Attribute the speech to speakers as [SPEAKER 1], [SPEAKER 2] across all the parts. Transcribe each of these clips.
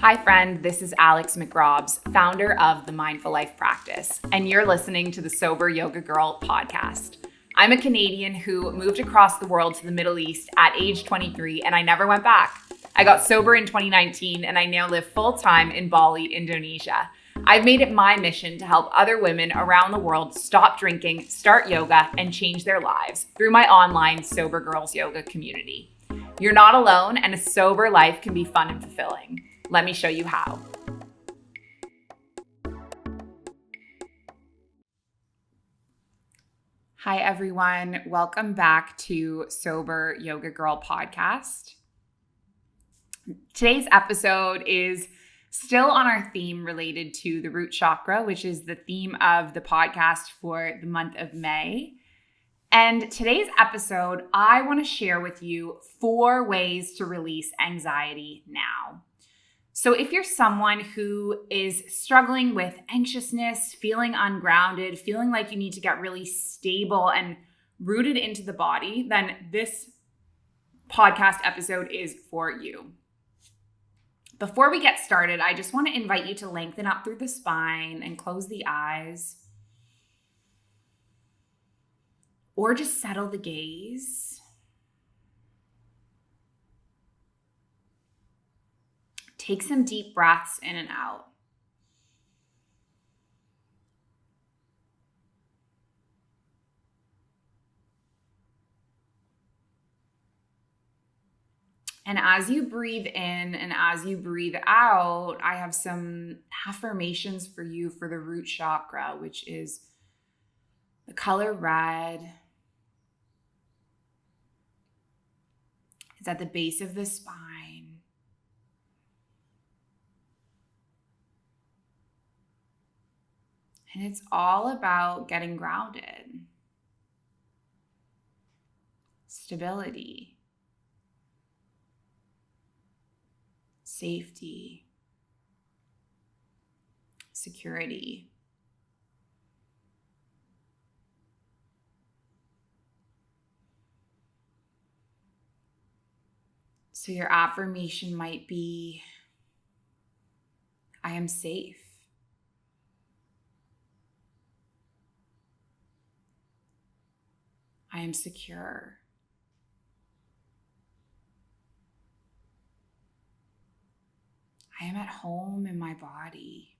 [SPEAKER 1] Hi friend, this is Alex McRobbs, founder of the Mindful Life Practice, and you're listening to the Sober Yoga Girl podcast. I'm a Canadian who moved across the world to the Middle East at age 23 and I never went back. I got sober in 2019 and I now live full-time in Bali, Indonesia. I've made it my mission to help other women around the world stop drinking, start yoga, and change their lives through my online Sober Girls Yoga community. You're not alone, and a sober life can be fun and fulfilling. Let me show you how. Hi everyone, welcome back to Sober Yoga Girl podcast. Today's episode is still on our theme related to the root chakra, which is the theme of the podcast for the month of May. And today's episode, I want to share with you 4 ways to release anxiety now. So if you're someone who is struggling with anxiousness, feeling ungrounded, feeling like you need to get really stable and rooted into the body, then this podcast episode is for you. Before we get started, I just want to invite you to lengthen up through the spine and close the eyes. Or just settle the gaze. Take some deep breaths in and out. And as you breathe in and as you breathe out, I have some affirmations for you for the root chakra, which is the color red. It's at the base of the spine. And it's all about getting grounded, stability, safety, security. So your affirmation might be, I am safe. I am secure. I am at home in my body.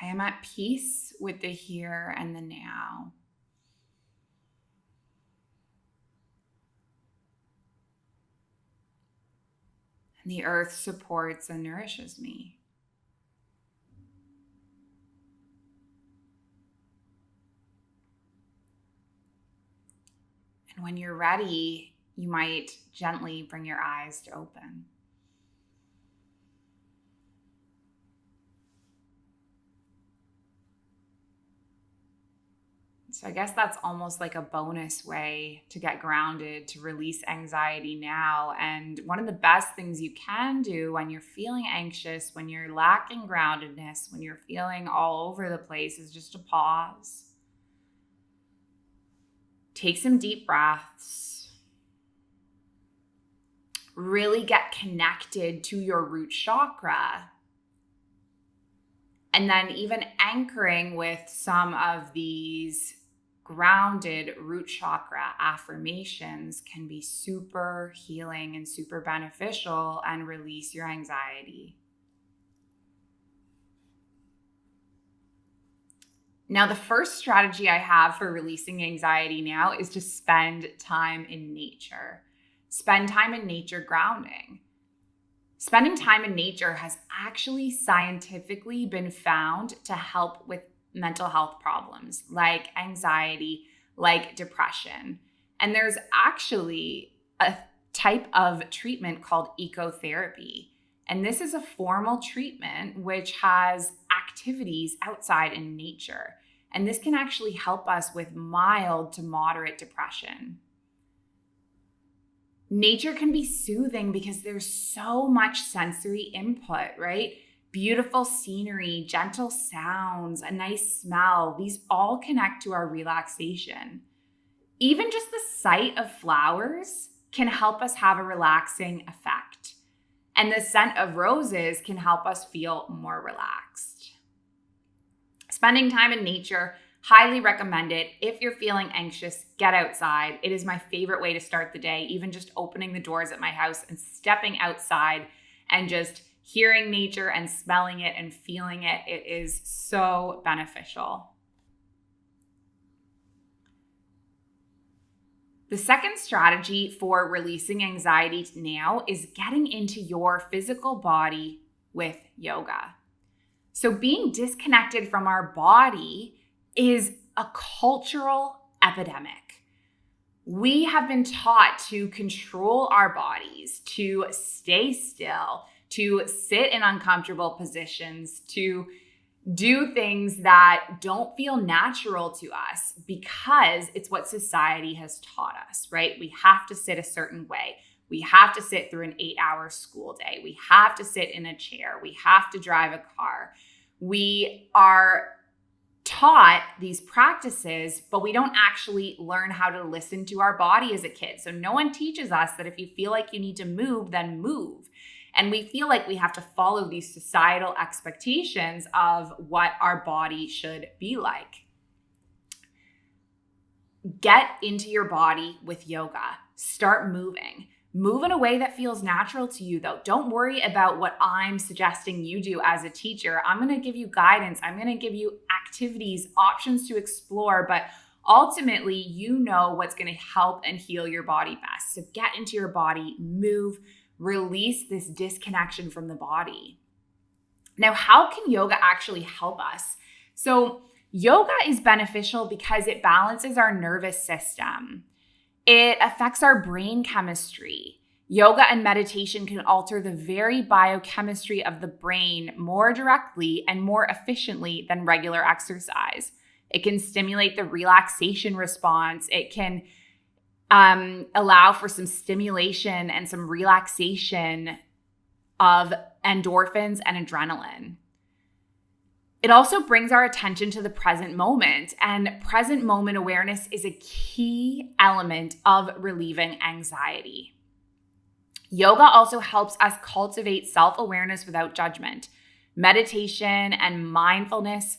[SPEAKER 1] I am at peace with the here and the now. And the earth supports and nourishes me. And when you're ready, you might gently bring your eyes to open. So I guess that's almost like a bonus way to get grounded, to release anxiety now. And one of the best things you can do when you're feeling anxious, when you're lacking groundedness, when you're feeling all over the place is just to pause. Take some deep breaths. Really get connected to your root chakra. And then even anchoring with some of these grounded root chakra affirmations can be super healing and super beneficial and release your anxiety. Now, the first strategy I have for releasing anxiety now is to spend time in nature. Spend time in nature grounding. Spending time in nature has actually scientifically been found to help with mental health problems like anxiety, like depression. And there's actually a type of treatment called ecotherapy. And this is a formal treatment which has activities outside in nature. And this can actually help us with mild to moderate depression. Nature can be soothing because there's so much sensory input, right? Beautiful scenery, gentle sounds, a nice smell. These all connect to our relaxation. Even just the sight of flowers can help us have a relaxing effect. And the scent of roses can help us feel more relaxed. Spending time in nature, highly recommended. If you're feeling anxious, get outside. It is my favorite way to start the day, even just opening the doors at my house and stepping outside and just hearing nature and smelling it and feeling it. It is so beneficial. The second strategy for releasing anxiety now is getting into your physical body with yoga. So being disconnected from our body is a cultural epidemic. We have been taught to control our bodies, to stay still, to sit in uncomfortable positions, to do things that don't feel natural to us because it's what society has taught us, right? We have to sit a certain way. We have to sit through an 8-hour school day. We have to sit in a chair. We have to drive a car. We are taught these practices, but we don't actually learn how to listen to our body as a kid. So no one teaches us that if you feel like you need to move, then move. And we feel like we have to follow these societal expectations of what our body should be like. Get into your body with yoga. Start moving. Move in a way that feels natural to you, though. Don't worry about what I'm suggesting you do as a teacher. I'm going to give you guidance. I'm going to give you activities, options to explore, but ultimately, you know what's going to help and heal your body best. So get into your body, move, release this disconnection from the body. Now, how can yoga actually help us? So yoga is beneficial because it balances our nervous system. It affects our brain chemistry. Yoga and meditation can alter the very biochemistry of the brain more directly and more efficiently than regular exercise. It can stimulate the relaxation response. It can allow for some stimulation and some relaxation of endorphins and adrenaline. It also brings our attention to the present moment, and present moment awareness is a key element of relieving anxiety. Yoga also helps us cultivate self-awareness without judgment. Meditation and mindfulness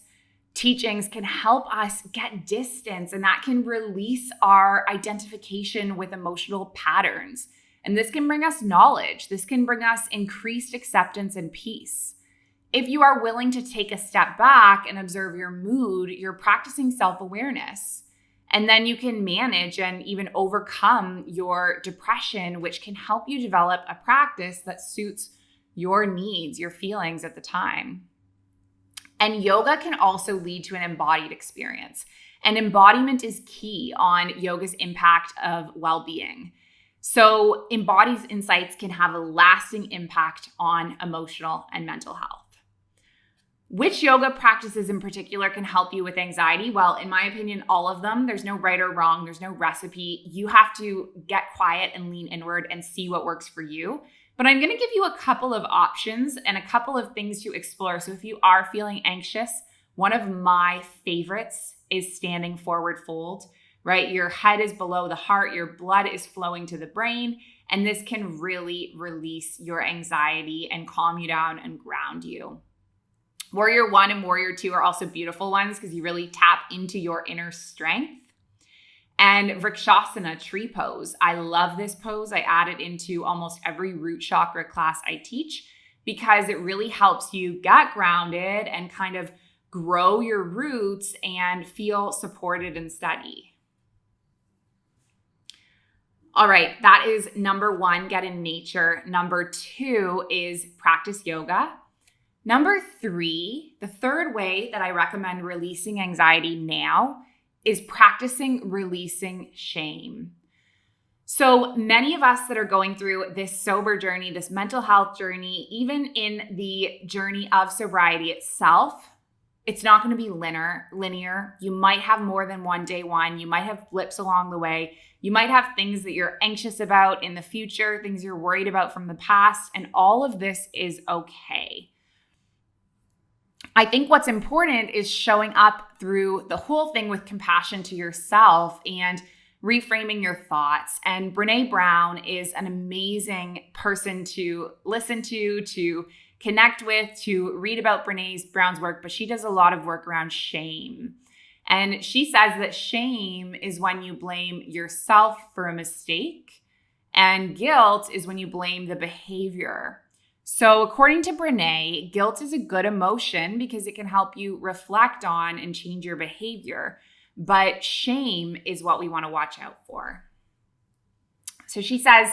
[SPEAKER 1] teachings can help us get distance, and that can release our identification with emotional patterns. And this can bring us knowledge. This can bring us increased acceptance and peace. If you are willing to take a step back and observe your mood, you're practicing self-awareness. And then you can manage and even overcome your depression, which can help you develop a practice that suits your needs, your feelings at the time. And yoga can also lead to an embodied experience. And embodiment is key on yoga's impact of well-being. So embodied insights can have a lasting impact on emotional and mental health. Which yoga practices in particular can help you with anxiety? Well, in my opinion, all of them. There's no right or wrong. There's no recipe. You have to get quiet and lean inward and see what works for you. But I'm going to give you a couple of options and a couple of things to explore. So if you are feeling anxious, one of my favorites is standing forward fold, right? Your head is below the heart, your blood is flowing to the brain, and this can really release your anxiety and calm you down and ground you. Warrior 1 and Warrior 2 are also beautiful ones because you really tap into your inner strength. And Vrikshasana, tree pose. I love this pose. I add it into almost every root chakra class I teach because it really helps you get grounded and kind of grow your roots and feel supported and steady. All right, that is number 1, get in nature. Number 2 is practice yoga. Number 3, the third way that I recommend releasing anxiety now is practicing releasing shame. So many of us that are going through this sober journey, this mental health journey, even in the journey of sobriety itself, it's not going to be linear. You might have more than one day one. You might have blips along the way. You might have things that you're anxious about in the future, things you're worried about from the past, and all of this is okay. I think what's important is showing up through the whole thing with compassion to yourself and reframing your thoughts. And Brene Brown is an amazing person to listen to connect with, to read about Brene Brown's work, but she does a lot of work around shame. And she says that shame is when you blame yourself for a mistake, and guilt is when you blame the behavior. So according to Brene, guilt is a good emotion because it can help you reflect on and change your behavior. But shame is what we want to watch out for. So she says,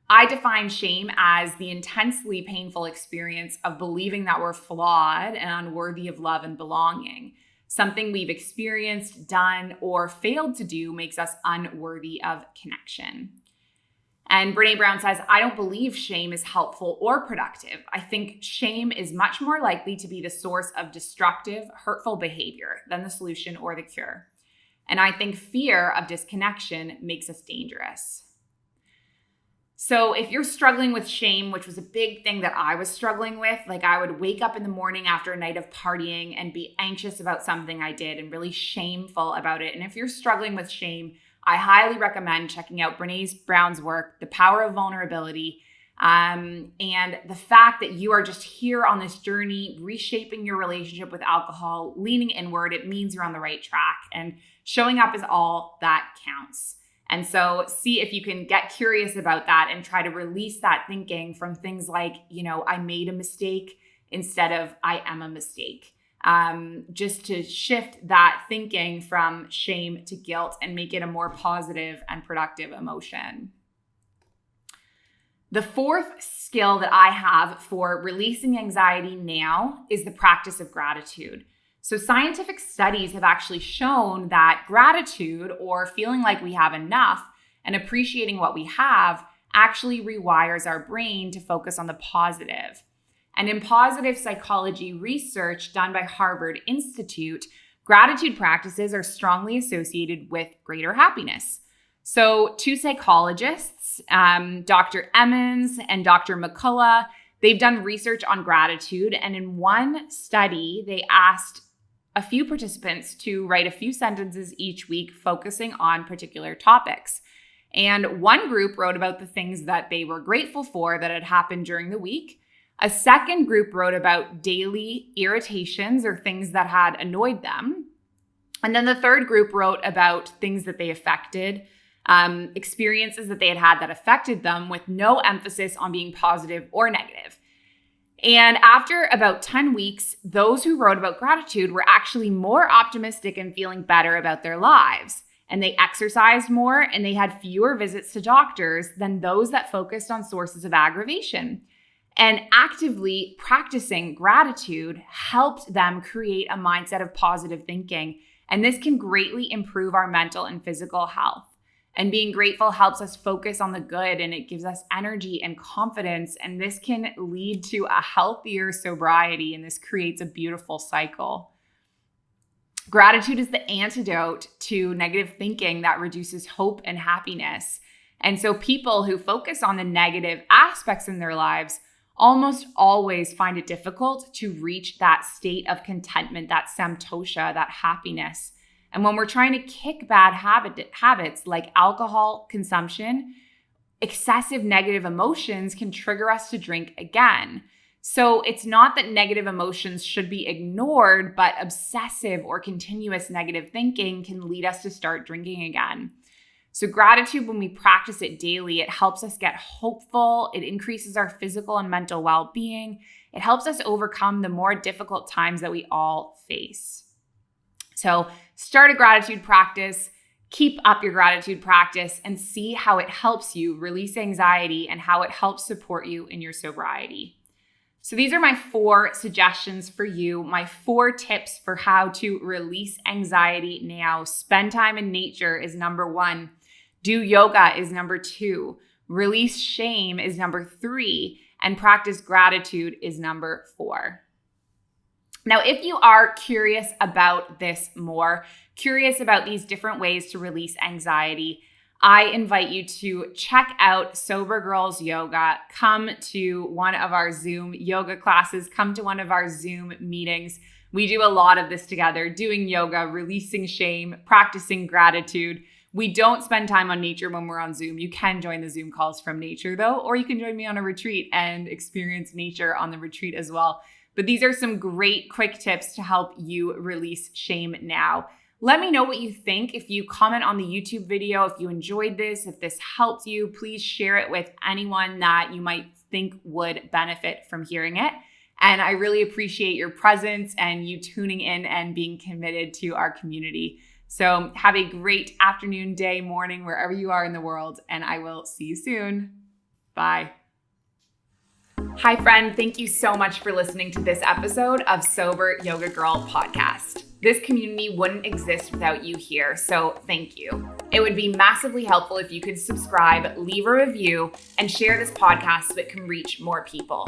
[SPEAKER 1] I define shame as the intensely painful experience of believing that we're flawed and unworthy of love and belonging. Something we've experienced, done, or failed to do makes us unworthy of connection. And Brene Brown says, I don't believe shame is helpful or productive. I think shame is much more likely to be the source of destructive, hurtful behavior than the solution or the cure. And I think fear of disconnection makes us dangerous. So if you're struggling with shame, which was a big thing that I was struggling with, like I would wake up in the morning after a night of partying and be anxious about something I did and really shameful about it. And if you're struggling with shame, I highly recommend checking out Brene Brown's work, The Power of Vulnerability, and the fact that you are just here on this journey, reshaping your relationship with alcohol, leaning inward. It means you're on the right track, and showing up is all that counts. And so see if you can get curious about that and try to release that thinking from things like, I made a mistake instead of I am a mistake. Just to shift that thinking from shame to guilt and make it a more positive and productive emotion. The fourth skill that I have for releasing anxiety now is the practice of gratitude. So scientific studies have actually shown that gratitude, or feeling like we have enough and appreciating what we have, actually rewires our brain to focus on the positive. And in positive psychology research done by Harvard Institute, gratitude practices are strongly associated with greater happiness. So two psychologists, Dr. Emmons and Dr. McCullough, they've done research on gratitude. And in one study, they asked a few participants to write a few sentences each week focusing on particular topics. And one group wrote about the things that they were grateful for that had happened during the week. A second group wrote about daily irritations or things that had annoyed them. And then the third group wrote about things that they affected, experiences that they had that affected them, with no emphasis on being positive or negative. And after about 10 weeks, those who wrote about gratitude were actually more optimistic and feeling better about their lives. And they exercised more and they had fewer visits to doctors than those that focused on sources of aggravation. And actively practicing gratitude helped them create a mindset of positive thinking. And this can greatly improve our mental and physical health. And being grateful helps us focus on the good, and it gives us energy and confidence. And this can lead to a healthier sobriety, and this creates a beautiful cycle. Gratitude is the antidote to negative thinking that reduces hope and happiness. And so people who focus on the negative aspects in their lives almost always find it difficult to reach that state of contentment, that santosha, that happiness. And when we're trying to kick bad habits like alcohol consumption, excessive negative emotions can trigger us to drink again. So it's not that negative emotions should be ignored, but obsessive or continuous negative thinking can lead us to start drinking again. So gratitude, when we practice it daily, it helps us get hopeful. It increases our physical and mental well-being. It helps us overcome the more difficult times that we all face. So start a gratitude practice, keep up your gratitude practice, and see how it helps you release anxiety and how it helps support you in your sobriety. So these are my 4 suggestions for you, my 4 tips for how to release anxiety now. Spend time in nature is number 1. Do yoga is number 2. Release shame is number 3. And practice gratitude is number 4. Now, if you are curious about this more, curious about these different ways to release anxiety, I invite you to check out Sober Girls Yoga. Come to one of our Zoom yoga classes, come to one of our Zoom meetings. We do a lot of this together, doing yoga, releasing shame, practicing gratitude. We don't spend time on nature when we're on Zoom. You can join the Zoom calls from nature though, or you can join me on a retreat and experience nature on the retreat as well. But these are some great quick tips to help you release shame now. Let me know what you think. If you comment on the YouTube video, if you enjoyed this, if this helped you, please share it with anyone that you might think would benefit from hearing it. And I really appreciate your presence and you tuning in and being committed to our community. So have a great afternoon, day, morning, wherever you are in the world, and I will see you soon. Bye. Hi, friend. Thank you so much for listening to this episode of Sober Yoga Girl podcast. This community wouldn't exist without you here, so thank you. It would be massively helpful if you could subscribe, leave a review, and share this podcast so it can reach more people.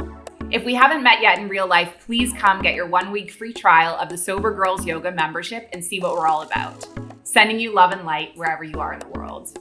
[SPEAKER 1] If we haven't met yet in real life, please come get your 1-week free trial of the Sober Girls Yoga membership and see what we're all about. Sending you love and light wherever you are in the world.